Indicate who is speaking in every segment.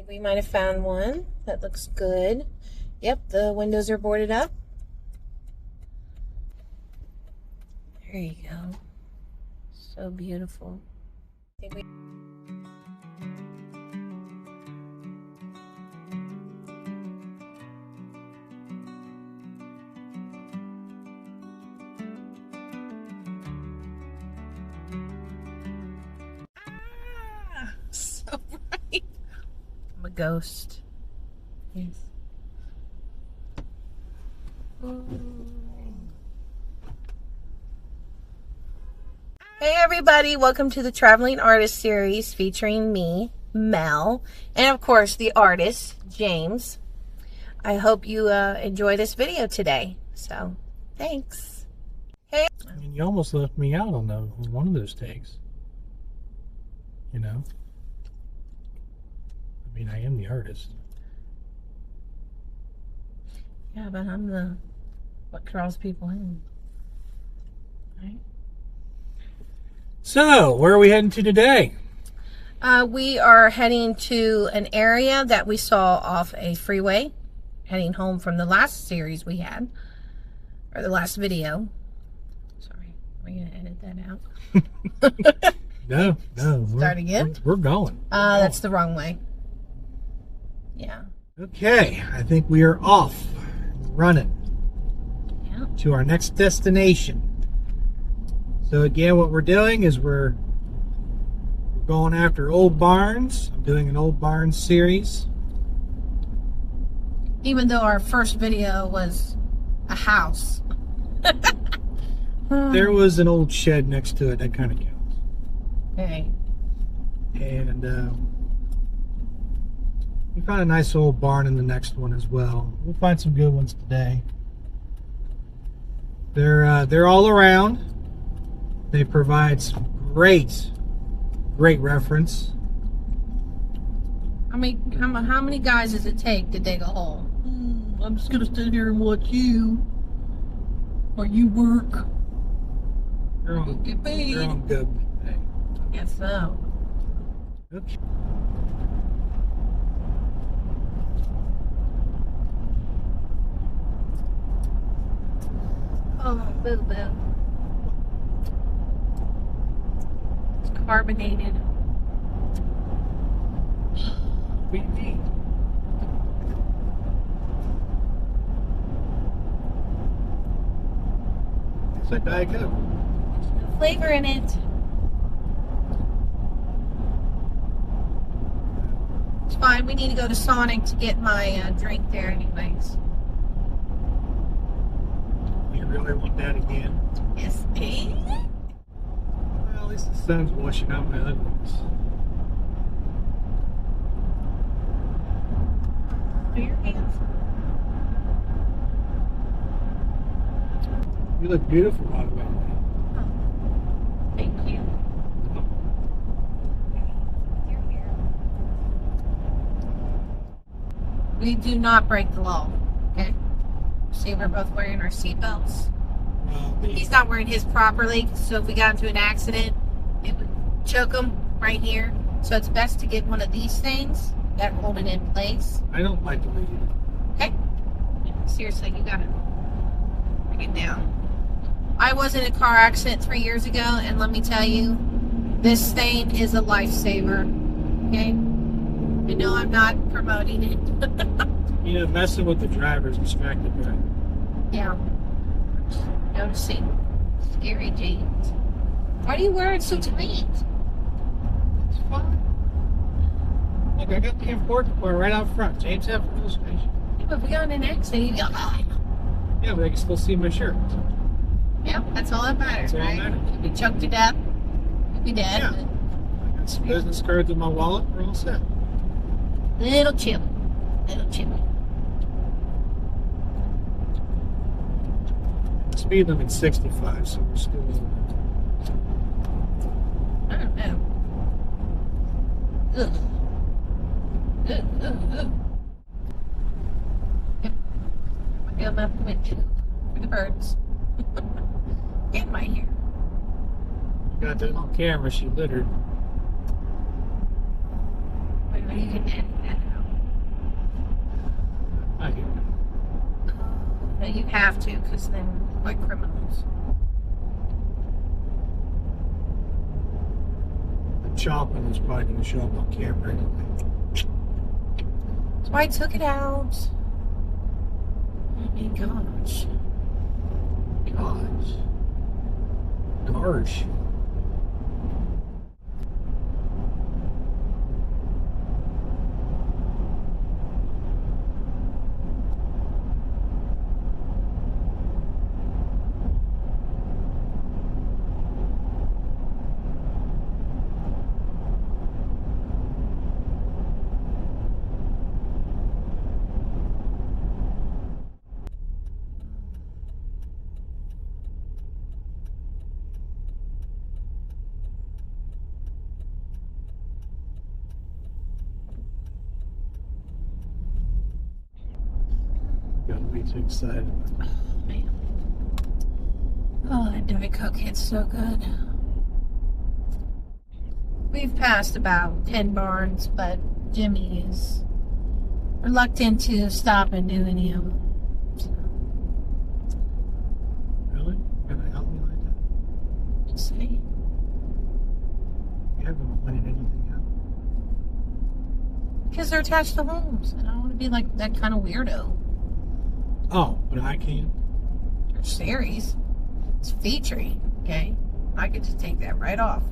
Speaker 1: think we might have found one that looks good. Yep, the windows are boarded up. There you go. So beautiful. I think we so bright. I'm a ghost. Yes. Hey everybody, welcome to the Traveling Artist Series featuring me, Mel, and of course the artist, James. I hope you enjoy this video today. So, thanks. Hey.
Speaker 2: I mean, you almost left me out on one of those takes. You know? I mean, I am the artist.
Speaker 1: Yeah, but I'm the what draws people in. Right?
Speaker 2: So, where are we heading to today?
Speaker 1: We are heading to an area that we saw off a freeway, heading home from the last series we had, or the last video. Sorry, are we going to edit that out?
Speaker 2: No.
Speaker 1: Start again?
Speaker 2: We're going.
Speaker 1: That's the wrong way. Yeah.
Speaker 2: Okay, I think we are off, running to our next destination. So again, what we're doing is we're going after old barns. I'm doing an old barns series.
Speaker 1: Even though our first video was a house.
Speaker 2: There was an old shed next to it. That kind of counts.
Speaker 1: Okay.
Speaker 2: And we found a nice old barn in the next one as well. We'll find some good ones today. They're all around. They provide some great reference.
Speaker 1: How many guys does it take to dig a hole? I'm just gonna sit here and watch you, or you work.
Speaker 2: They're on,
Speaker 1: Get paid.
Speaker 2: they're on good pay.
Speaker 1: Guess so.
Speaker 2: Oops.
Speaker 1: Oh, boo boo. It's carbonated.
Speaker 2: Sweet tea. It's like Diet Coke.
Speaker 1: No flavor in it. It's fine. We need to go to Sonic to get my drink there anyways.
Speaker 2: You really want that again?
Speaker 1: Yes, please.
Speaker 2: Well, at least the sun's washing out my ugliness.
Speaker 1: Do your hands.
Speaker 2: You look beautiful, by the way.
Speaker 1: Thank you. Your hair. We do not break the law, okay? See, we're both wearing our seatbelts. He's not wearing his properly, so if we got into an accident, it would choke him right here. So it's best to get one of these things that hold it in place.
Speaker 2: I don't like the way you do it.
Speaker 1: Okay? Seriously, you gotta bring it down. I was in a car accident 3 years ago, and let me tell you, this thing is a lifesaver. Okay? I know I'm not promoting it.
Speaker 2: You know, messing with the driver's distracted, right?
Speaker 1: Yeah. Noticing scary jeans. Why are you wearing so tight?
Speaker 2: It's fine. Look, I got the important part right out front. James F. Station.
Speaker 1: Yeah, but if we got in an accident, you go,
Speaker 2: Yeah, but I can still see my shirt.
Speaker 1: yeah, that's all that matters,
Speaker 2: That's all
Speaker 1: right?
Speaker 2: that matters.
Speaker 1: If we choked to death, we'd be dead.
Speaker 2: Yeah. I got some business cards in my wallet. We're all set.
Speaker 1: Little chilly. Little chilly.
Speaker 2: Speed limit 65, so we're still.
Speaker 1: I don't know. Ugh. Ugh. Yep. I feel that windshield for the birds. And my hair.
Speaker 2: Got that on camera. She littered.
Speaker 1: Wait, you can edit that out.
Speaker 2: I hear you.
Speaker 1: No, you have to, because then we're like criminals.
Speaker 2: The chopping is probably going to show up on camera anyway.
Speaker 1: That's why I took it out. Oh my gosh.
Speaker 2: Gosh. Got me too excited.
Speaker 1: Oh, man. Oh, that Diet Coke hits so good. We've passed about 10 barns, but Jimmy is reluctant to stop and do any of them. So,
Speaker 2: Really? Gonna help me like that?
Speaker 1: just saying.
Speaker 2: You haven't pointed anything out.
Speaker 1: Because they're attached to homes, and I don't want to be like that kind of weirdo.
Speaker 2: Oh, but I can't.
Speaker 1: Their series, it's featuring, okay? I could just take that right off.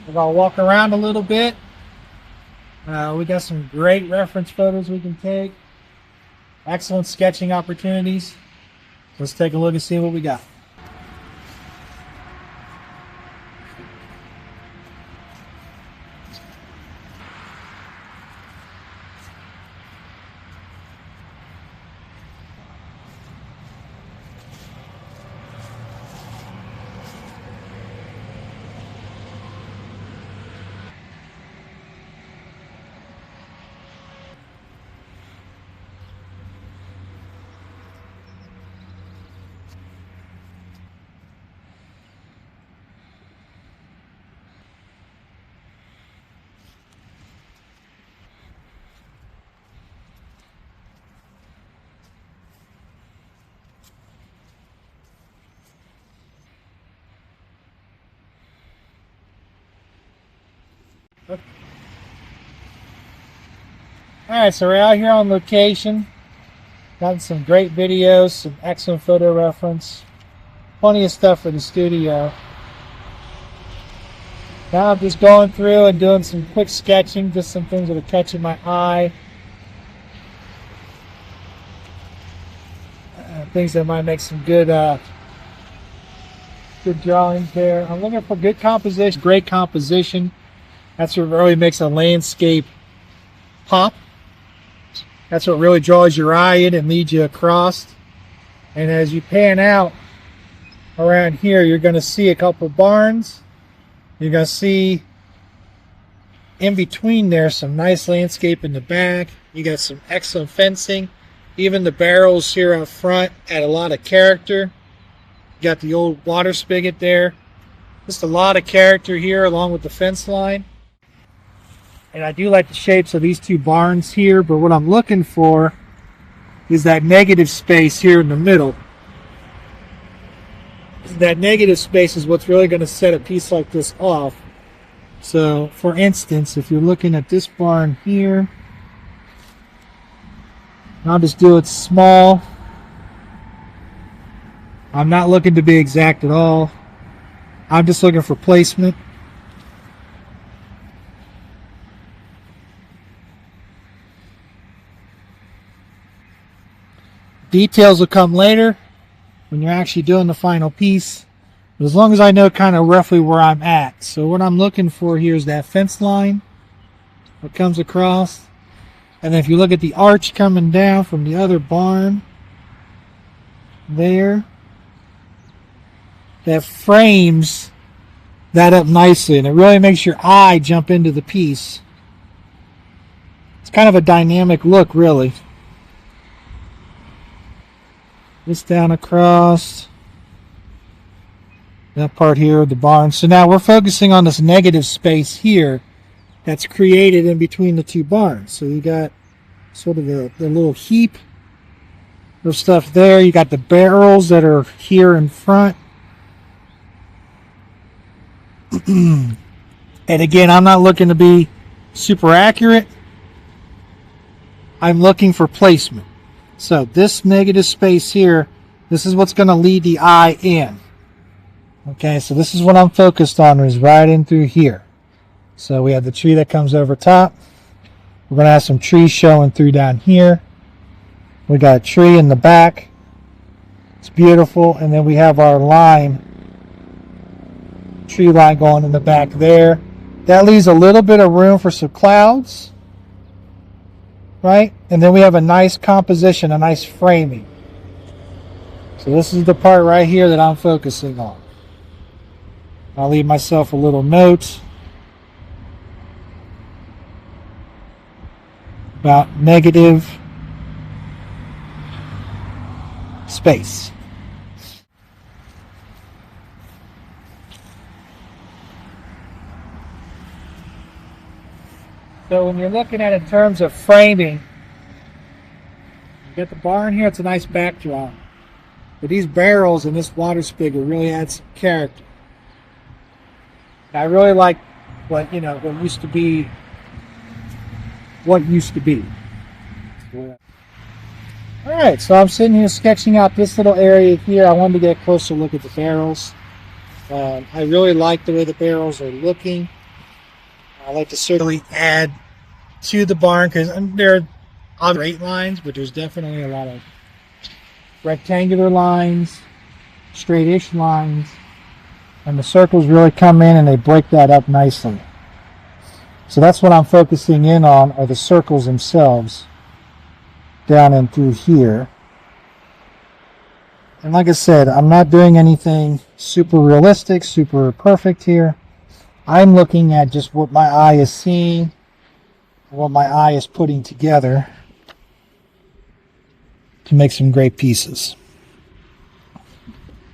Speaker 2: We're gonna walk around a little bit. We got some great reference photos we can take. Excellent sketching opportunities. Let's take a look and see what we got. Okay. Alright, so we're out here on location. Gotten some great videos, some excellent photo reference. Plenty of stuff for the studio. Now I'm just going through and doing some quick sketching, just some things that are catching my eye. Things that might make some good good drawings there. I'm looking for good composition, great composition. That's what really makes a landscape pop. That's what really draws your eye in and leads you across. And as you pan out around here, you're going to see a couple barns You're going to see in between there some nice landscape in the back. You got some excellent fencing. Even the barrels here up front add a lot of character. You got the old water spigot there. Just a lot of character here along with the fence line. And I do like the shapes of these two barns here, but what I'm looking for is that negative space here in the middle. That negative space is what's really going to set a piece like this off. So, for instance, if you're looking at this barn here, I'll just do it small. I'm not looking to be exact at all. I'm just looking for placement. Details will come later when you're actually doing the final piece. But as long as I know kind of roughly where I'm at. So what I'm looking for here is that fence line that comes across. And then if you look at the arch coming down from the other barn there, that frames that up nicely, and it really makes your eye jump into the piece. It's kind of a dynamic look, really. This down across that part here of the barn. So now we're focusing on this negative space here that's created in between the two barns. So you got sort of the little heap of stuff there. You got the barrels that are here in front. And again, I'm not looking to be super accurate. I'm looking for placement. So this negative space here, this is what's going to lead the eye in. Okay, so this is what I'm focused on, is right in through here. So we have the tree that comes over top. We're going to have some trees showing through down here. We got a tree in the back. It's beautiful. And then we have our line, tree line going in the back there. That leaves a little bit of room for some clouds. Right? And then we have a nice composition, a nice framing. So this is the part right here that I'm focusing on. I'll leave myself a little note about negative space. So when you're looking at it in terms of framing, you get the barn here, it's a nice backdrop. But these barrels and this water spigot really add some character. I really like what used to be. Alright, so I'm sitting here sketching out this little area here. I wanted to get a closer look at the barrels. I really like the way the barrels are looking. I like to certainly add to the barn because there are other straight lines, but there's definitely a lot of rectangular lines, straight-ish lines, and the circles really come in and they break that up nicely. So that's what I'm focusing in on, are the circles themselves down and through here. And like I said, I'm not doing anything super realistic, super perfect here. I'm looking at just what my eye is seeing, what my eye is putting together to make some great pieces.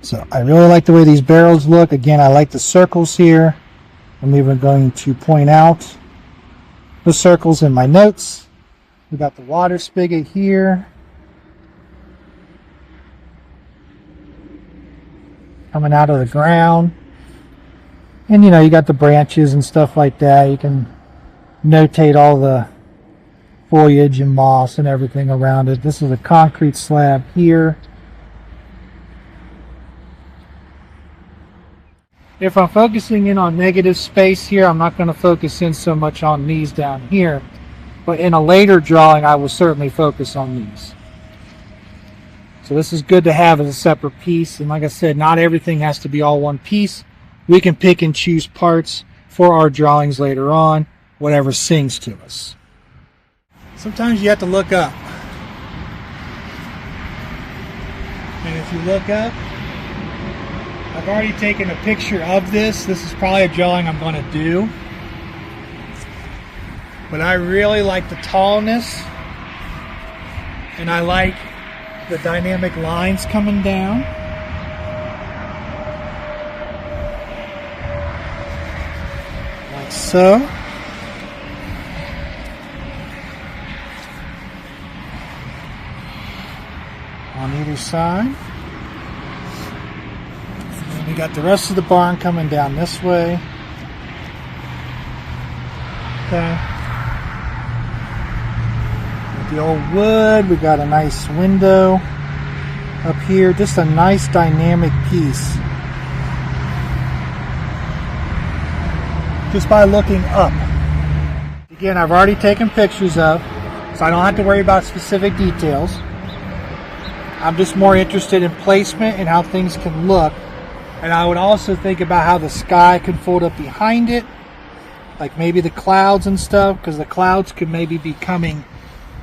Speaker 2: So I really like the way these barrels look. Again, I like the circles here. I'm even going to point out the circles in my notes. We got the water spigot here. Coming out of the ground. And you got the branches and stuff like that. You can notate all the foliage and moss and everything around it. This is a concrete slab here. If I'm focusing in on negative space here, I'm not going to focus in so much on these down here. But in a later drawing, I will certainly focus on these. So this is good to have as a separate piece. And like I said, not everything has to be all one piece. We can pick and choose parts for our drawings later on, whatever sings to us. Sometimes you have to look up. And if you look up, I've already taken a picture of this. This is probably a drawing I'm going to do. But I really like the tallness, and I like the dynamic lines coming down. Like so. On either side. And we got the rest of the barn coming down this way. Okay. With the old wood, we got a nice window up here. Just a nice dynamic piece. Just by looking up. Again, I've already taken pictures of, so I don't have to worry about specific details. I'm just more interested in placement and how things can look. And I would also think about how the sky can fold up behind it. Like maybe the clouds and stuff, because the clouds could maybe be coming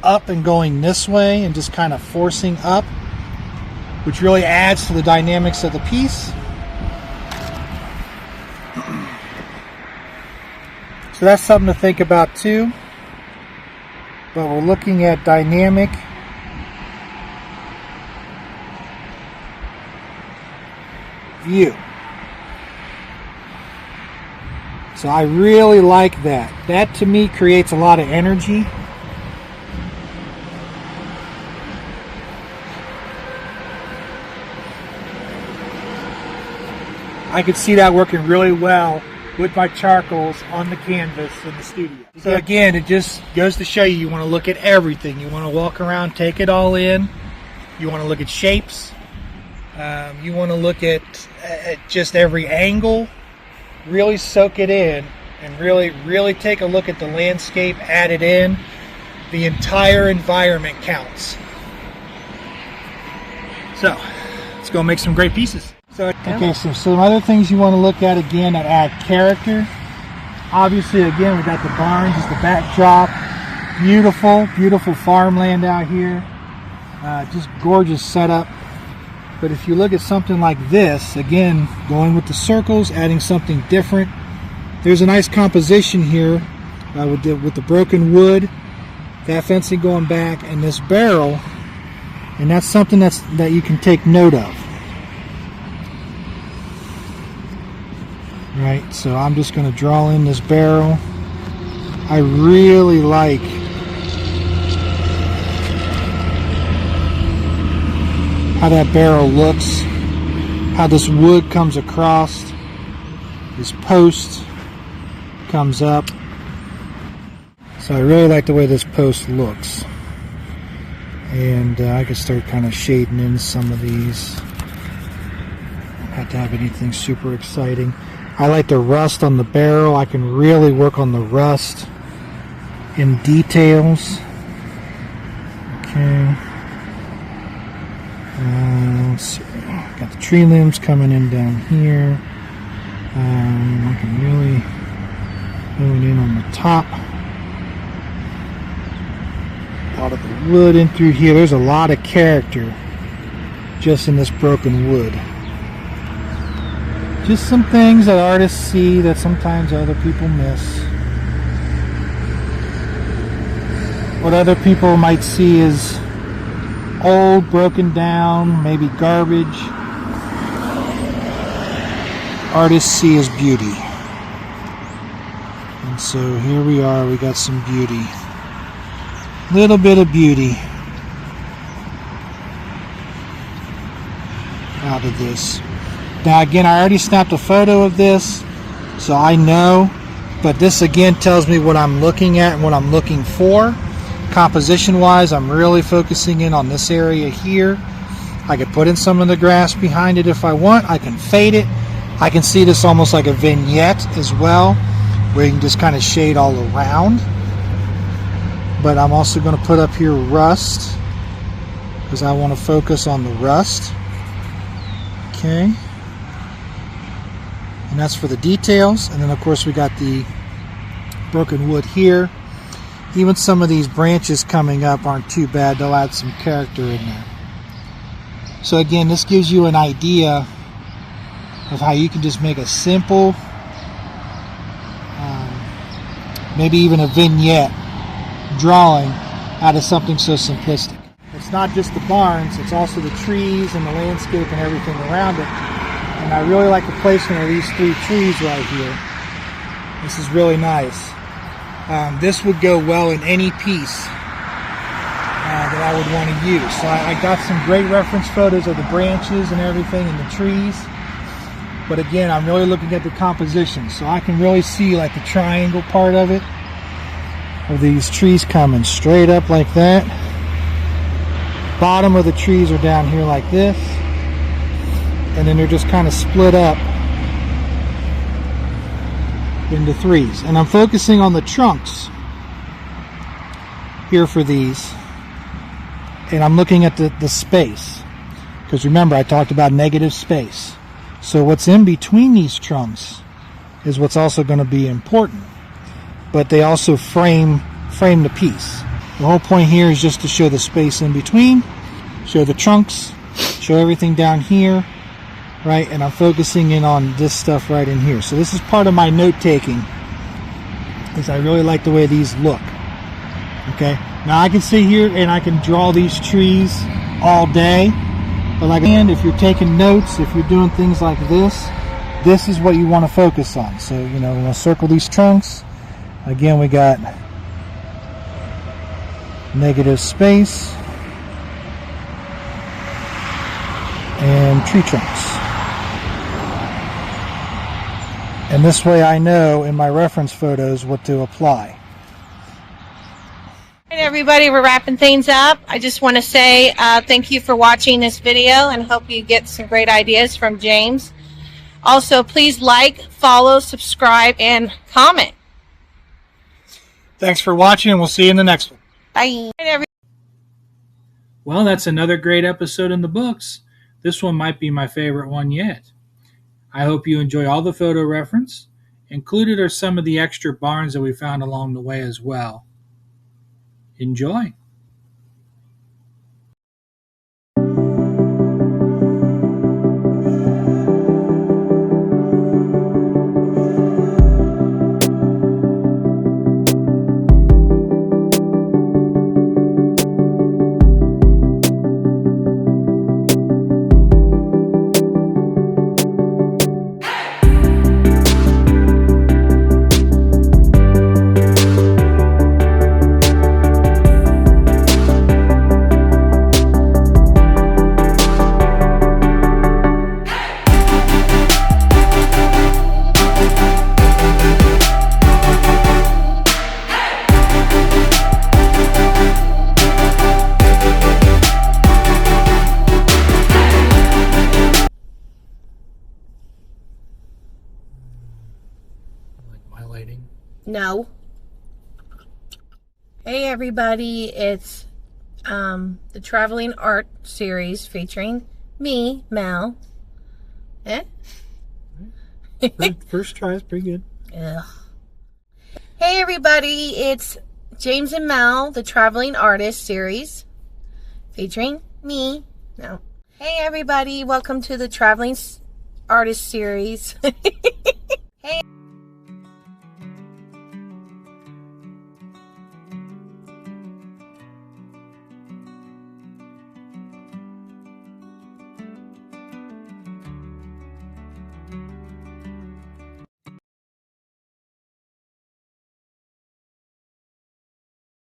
Speaker 2: up and going this way and just kind of forcing up, which really adds to the dynamics of the piece. So that's something to think about too. But we're looking at dynamic view. So I really like that. That to me creates a lot of energy. I could see that working really well with my charcoals on the canvas in the studio. So again, it just goes to show you want to look at everything. You want to walk around, take it all in. You want to look at shapes. You want to look at just every angle, really soak it in, and really take a look at the landscape, add it in. The entire environment counts. So, let's go make some great pieces. Okay, so some other things you want to look at again that add character. Obviously, again, we got the barns as the backdrop. Beautiful, beautiful farmland out here. Just gorgeous setup. But if you look at something like this, again, going with the circles, adding something different. There's a nice composition here with the broken wood, that fencing going back, and this barrel. And that's something that you can take note of. Right, so I'm just going to draw in this barrel. I really like how that barrel looks, how this wood comes across, this post comes up. So I really like the way this post looks. And I can start kind of shading in some of these. Don't have to have anything super exciting. I like the rust on the barrel. I can really work on the rust in details. Okay. Let's see. Got the tree limbs coming in down here. I can really going in on the top. A lot of the wood in through here. There's a lot of character just in this broken wood. Just some things that artists see that sometimes other people miss. What other people might see is old, broken down, maybe garbage. Artists see as beauty. And so here we are, we got some beauty. Little bit of beauty out of this. Now again, I already snapped a photo of this, so I know, but this again tells me what I'm looking at and what I'm looking for. Composition wise, I'm really focusing in on this area here. I could put in some of the grass behind it if I want. I can fade it. I can see this almost like a vignette as well, where you can just kind of shade all around. But I'm also going to put up here rust, because I want to focus on the rust. Okay. And that's for the details. And then of course we got the broken wood here. Even some of these branches coming up aren't too bad. They'll add some character in there. So again, this gives you an idea of how you can just make a simple, maybe even a vignette drawing out of something so simplistic. It's not just the barns, it's also the trees and the landscape and everything around it. And I really like the placement of these 3 trees right here. This is really nice. This would go well in any piece that I would want to use. So I got some great reference photos of the branches and everything and the trees. But again, I'm really looking at the composition. So I can really see like the triangle part of it. Of these trees coming straight up like that. Bottom of the trees are down here like this. And then they're just kind of split up into 3s. And I'm focusing on the trunks here for these. And I'm looking at the space. Because remember, I talked about negative space. So what's in between these trunks is what's also going to be important. But they also frame the piece. The whole point here is just to show the space in between, show the trunks, show everything down here, right? And I'm focusing in on this stuff right in here. So this is part of my note taking, is I really like the way these look. Okay, now I can sit here and I can draw these trees all day, but like, and if you're taking notes, if you're doing things like this is what you want to focus on. So, you know, we're going to circle these trunks. Again, we got negative space and tree trunks. And this way I know in my reference photos what to apply.
Speaker 1: All right, everybody, we're wrapping things up. I just want to say thank you for watching this video and hope you get some great ideas from James. Also, please like, follow, subscribe, and comment.
Speaker 2: Thanks for watching, and we'll see you in the next one.
Speaker 1: Bye.
Speaker 2: Well, that's another great episode in the books. This one might be my favorite one yet. I hope you enjoy all the photo reference. Included are some of the extra barns that we found along the way as well. Enjoy.
Speaker 1: No. Hey everybody, it's the Traveling Art series featuring me, Mel.
Speaker 2: First try is pretty good.
Speaker 1: Ugh. Hey everybody, it's James and Mel, the Traveling Artist series featuring me. No. Hey everybody, welcome to the Traveling Artist series.